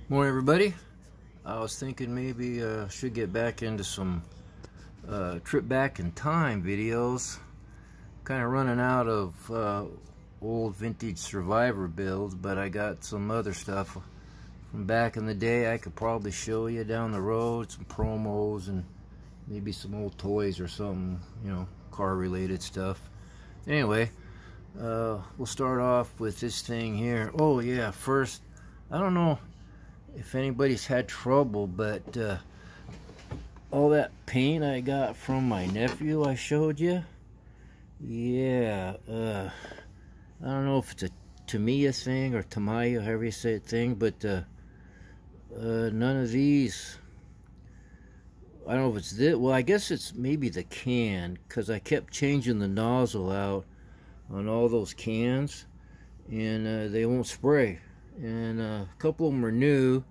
Morning, everybody. I was thinking maybe should get back into some trip back in time videos. Kind of running out of old vintage Survivor builds, but I got some other stuff from back in the day I could probably show you down the road, some promos and maybe some old toys or something, you know, car related stuff. Anyway, we'll start off with this thing here. Oh yeah, first, I don't know if anybody's had trouble, but all that paint I got from my nephew I showed you, yeah, I don't know if it's a Tamiya thing or Tamiya, however you say it thing, but none of these, I don't know if it's this, well I guess it's maybe the can, because I kept changing the nozzle out on all those cans and they won't spray. And a couple of them are new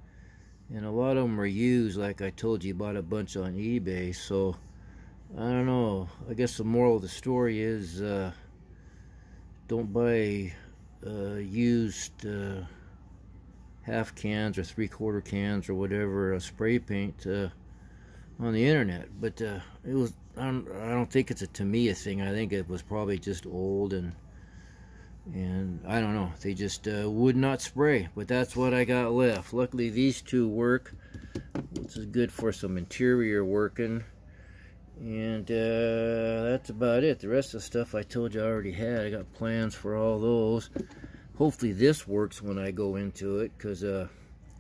and a lot of them are used. Like I told you, bought a bunch on eBay. So I don't know, I guess the moral of the story is don't buy used half cans or 3/4 cans or whatever spray paint on the internet. But it was, I don't think it's a Tamiya thing. I think it was probably just old and I don't know, they just would not spray. But that's what I got left. Luckily these two work, which is good for some interior working, and that's about it. The rest of the stuff I told you I already had. I got plans for all those. Hopefully this works when I go into it, because I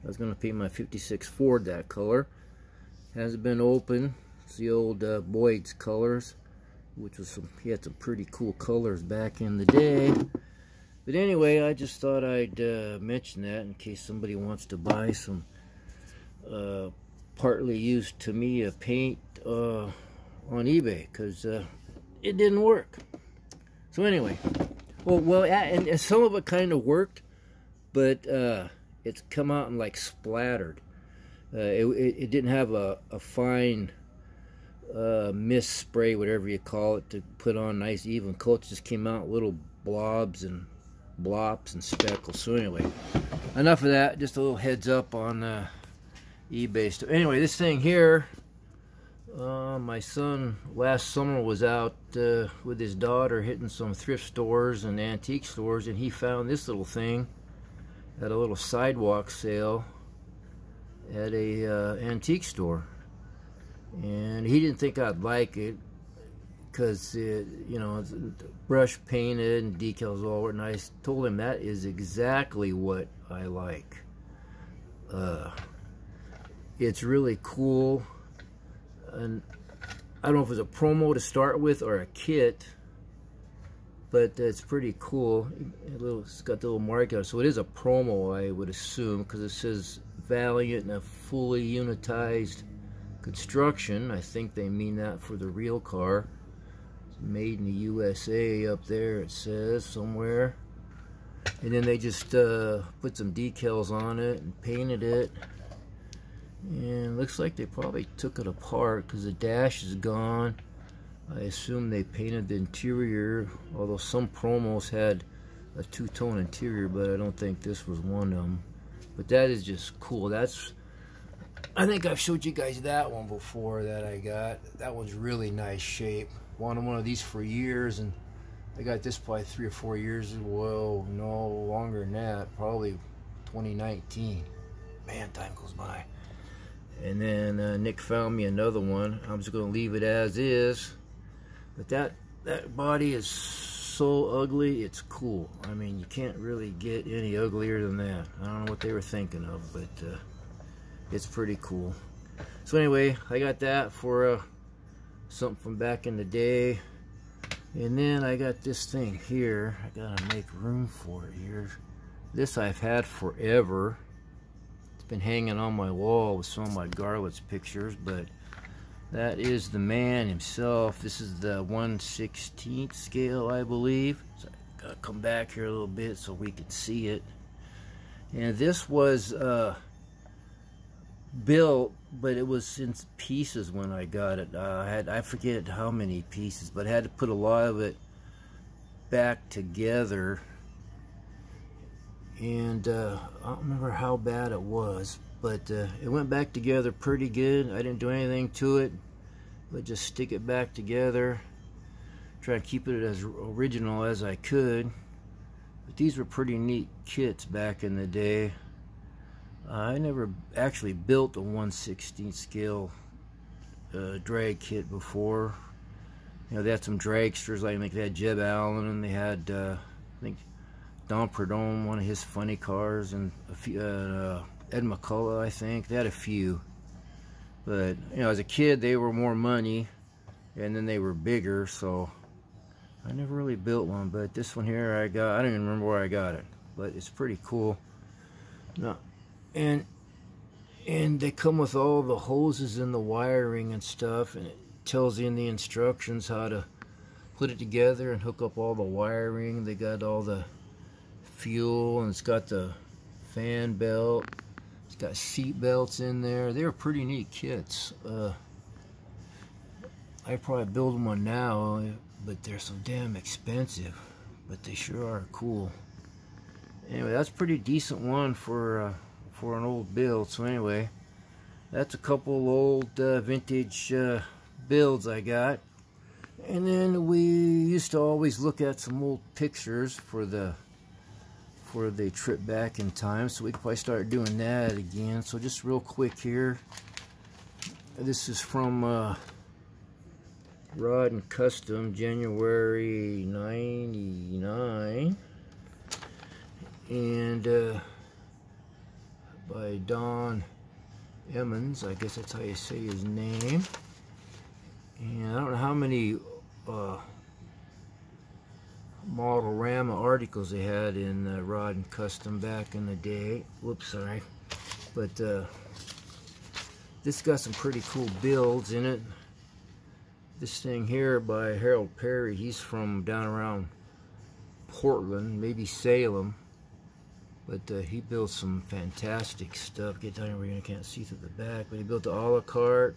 was going to paint my 56 Ford that color. Hasn't been open. It's the old Boyd's colors, which was some, he had some pretty cool colors back in the day. But anyway, I just thought I'd mention that in case somebody wants to buy some partly used Tamiya paint on eBay, because it didn't work. So anyway, well, and some of it kind of worked, but it's come out and like splattered. It didn't have a fine mist spray, whatever you call it, to put on nice even coats. Just came out little blobs and blops and speckles. So anyway, enough of that. Just a little heads up on eBay stuff. Anyway, this thing here, my son last summer was out with his daughter hitting some thrift stores and antique stores, and he found this little thing at a little sidewalk sale at a antique store. And he didn't think I'd like it because you know, it's brush painted and decals all over. And I told him that is exactly what I like. It's really cool, and I don't know if it's a promo to start with or a kit, but it's pretty cool. It's got the little mark on it, so it is a promo, I would assume, because it says Valiant and a fully unitized construction. I think they mean that for the real car. It's made in the USA up there, it says somewhere. And then they just put some decals on it and painted it. And looks like they probably took it apart because the dash is gone. I assume they painted the interior, although some promos had a two-tone interior, but I don't think this was one of them. But that is just cool. That's, I think I've showed you guys that one before that I got. That one's really nice shape. Wanted one of these for years, and I got this probably 3 or 4 years. Well, no longer than that. Probably 2019. Man, time goes by. And then Nick found me another one. I'm just going to leave it as is. But that body is so ugly, it's cool. I mean, you can't really get any uglier than that. I don't know what they were thinking of, but it's pretty cool. So anyway, I got that for something from back in the day. And then I got this thing here. I gotta make room for it here. This I've had forever. It's been hanging on my wall with some of my Garlitz pictures, but that is the man himself. This is the 1/16 scale, I believe. So I gotta come back here a little bit so we can see it. And this was built, but it was in pieces when I got it. I forget how many pieces, but I had to put a lot of it back together and I don't remember how bad it was, but it went back together pretty good. I didn't do anything to it, but just stick it back together, try to keep it as original as I could. But these were pretty neat kits back in the day. I never actually built a 1/16 scale drag kit before. You know, they had some dragsters, like they had Jeb Allen, and they had I think Don Prudhomme, one of his funny cars, and a few, Ed McCullough, I think. They had a few, but you know, as a kid they were more money, and then they were bigger, so I never really built one. But this one here I don't even remember where I got it, but it's pretty cool. No, and they come with all the hoses and the wiring and stuff, and it tells you in the instructions how to put it together and hook up all the wiring. They got all the fuel, and it's got the fan belt, it's got seat belts in there. They're pretty neat kits. I probably build one now, but they're so damn expensive, but they sure are cool. Anyway, that's a pretty decent one for an old build. So anyway, that's a couple old vintage builds I got. And then we used to always look at some old pictures for the trip back in time, so we could probably start doing that again. So just real quick here, this is from Rod and Custom, January 99, and by Don Emmons, I guess that's how you say his name. And I don't know how many Model-Rama articles they had in Rod and Custom back in the day. Whoops, sorry. But this got some pretty cool builds in it. This thing here by Harold Perry, he's from down around Portland, maybe Salem. But he built some fantastic stuff. Get down here where you can't see through the back. But he built the a la carte.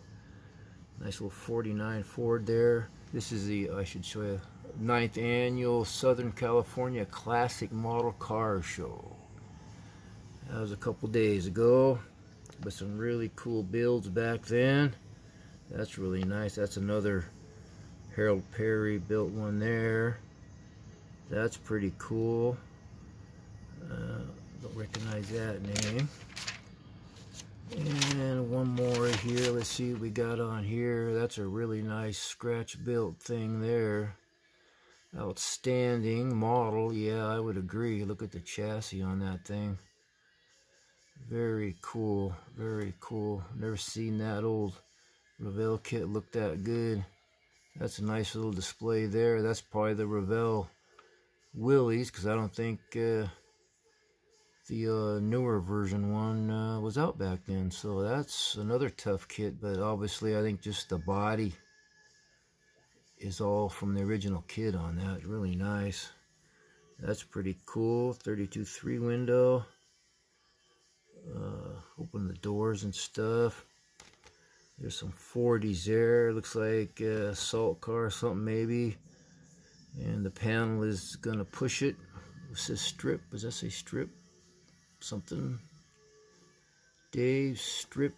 Nice little 49 Ford there. This is the, I should show you, 9th annual Southern California Classic Model Car Show. That was a couple days ago. But some really cool builds back then. That's really nice. That's another Harold Perry built one there. That's pretty cool. Don't recognize that name. And one more here. Let's see what we got on here. That's a really nice scratch built thing there. Outstanding model. Yeah, I would agree. Look at the chassis on that thing. Very cool. Very cool. Never seen that old Revell kit look that good. That's a nice little display there. That's probably the Revell Willys, because I don't think the newer version one was out back then. So that's another tough kit, but obviously I think just the body is all from the original kit on that. Really nice. That's pretty cool. 32.3 window. Open the doors and stuff. There's some 40s there. Looks like a salt car or something maybe. And the panel is gonna push it. It says strip. Does that say strip? Something. Dave Strip.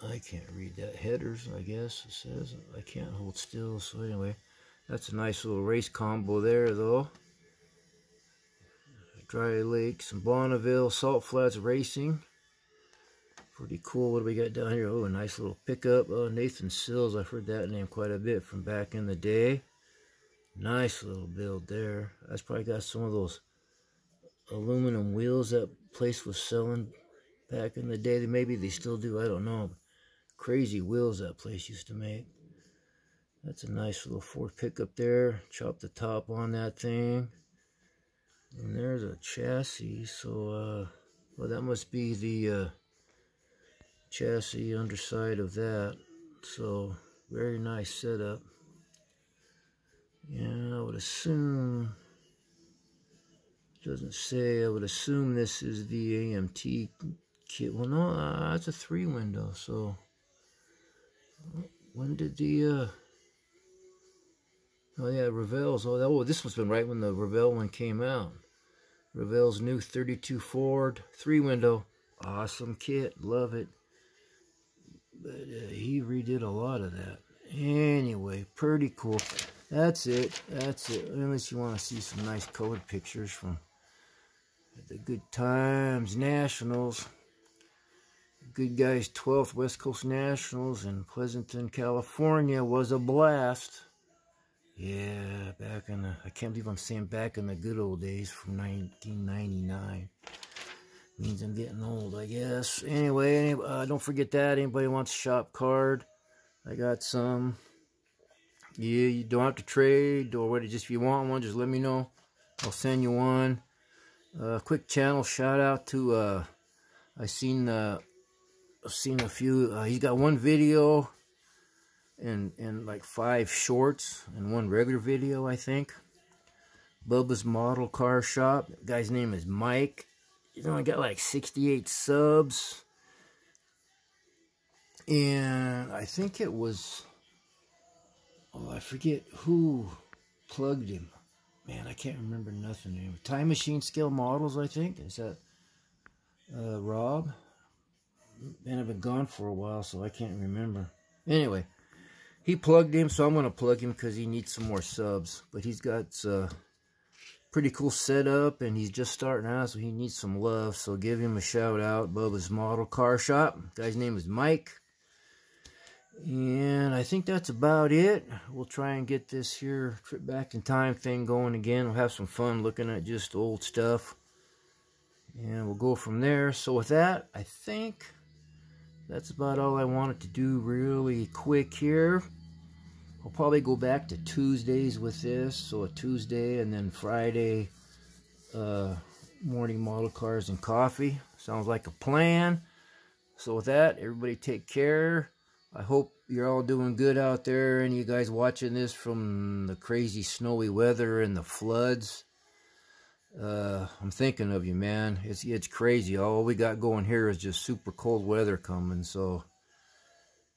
I can't read that. Headers, I guess it says. I can't hold still. So anyway, that's a nice little race combo there though. Dry Lake, some Bonneville, Salt Flats Racing. Pretty cool. What do we got down here? Oh, a nice little pickup. Nathan Sills. I've heard that name quite a bit from back in the day. Nice little build there. That's probably got some of those aluminum wheels that place was selling back in the day. Maybe they still do. I don't know. Crazy wheels that place used to make. That's a nice little Ford pickup there. Chop the top on that thing. And there's a chassis. So, well, that must be the chassis underside of that. So very nice setup. Yeah, I would assume, doesn't say, I would assume this is the AMT kit. Well, no, that's a 3 window. So when did the oh yeah, Revell's, oh this must have been right when the Revell one came out. Revell's new 32 Ford 3-window. Awesome kit. Love it. But he redid a lot of that. Anyway, pretty cool. That's it. That's it. Unless you want to see some nice colored pictures from the Good Times Nationals. Good Guys 12th West Coast Nationals in Pleasanton, California was a blast. Yeah, back in the, I can't believe I'm saying back in the good old days from 1999. Means I'm getting old, I guess. Anyway, don't forget that. Anybody wants a shop card, I got some. Yeah, you don't have to trade or what. Just if you want one, just let me know. I'll send you one. Quick channel shout out to I've seen a few. He's got one video and like 5 shorts and 1 regular video, I think. Bubba's Model Car Shop. The guy's name is Mike. He's only got like 68 subs. And I think it was, oh, I forget who plugged him. Man, I can't remember nothing anymore. Time Machine Scale Models, I think. Is that Rob? Man, I've been gone for a while, so I can't remember. Anyway, he plugged him, so I'm going to plug him because he needs some more subs. But he's got pretty cool setup, and he's just starting out, so he needs some love. So give him a shout out. Bubba's Model Car Shop. Guy's name is Mike. And I think that's about it. We'll try and get this here trip back in time thing going again. We'll have some fun looking at just old stuff. And we'll go from there. So with that, I think that's about all I wanted to do really quick here. I'll probably go back to Tuesdays with this. So a Tuesday and then Friday morning model cars and coffee. Sounds like a plan. So with that, everybody take care. I hope you're all doing good out there, and you guys watching this from the crazy snowy weather and the floods. I'm thinking of you, man. It's crazy. All we got going here is just super cold weather coming. So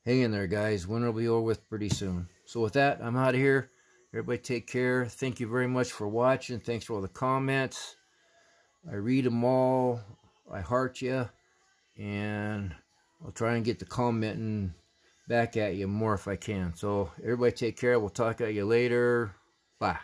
hang in there, guys. Winter will be over with pretty soon. So with that, I'm out of here. Everybody take care. Thank you very much for watching. Thanks for all the comments. I read them all. I heart you. And I'll try and get the commenting back at you more if I can. So everybody take care. We'll talk at you later. Bye.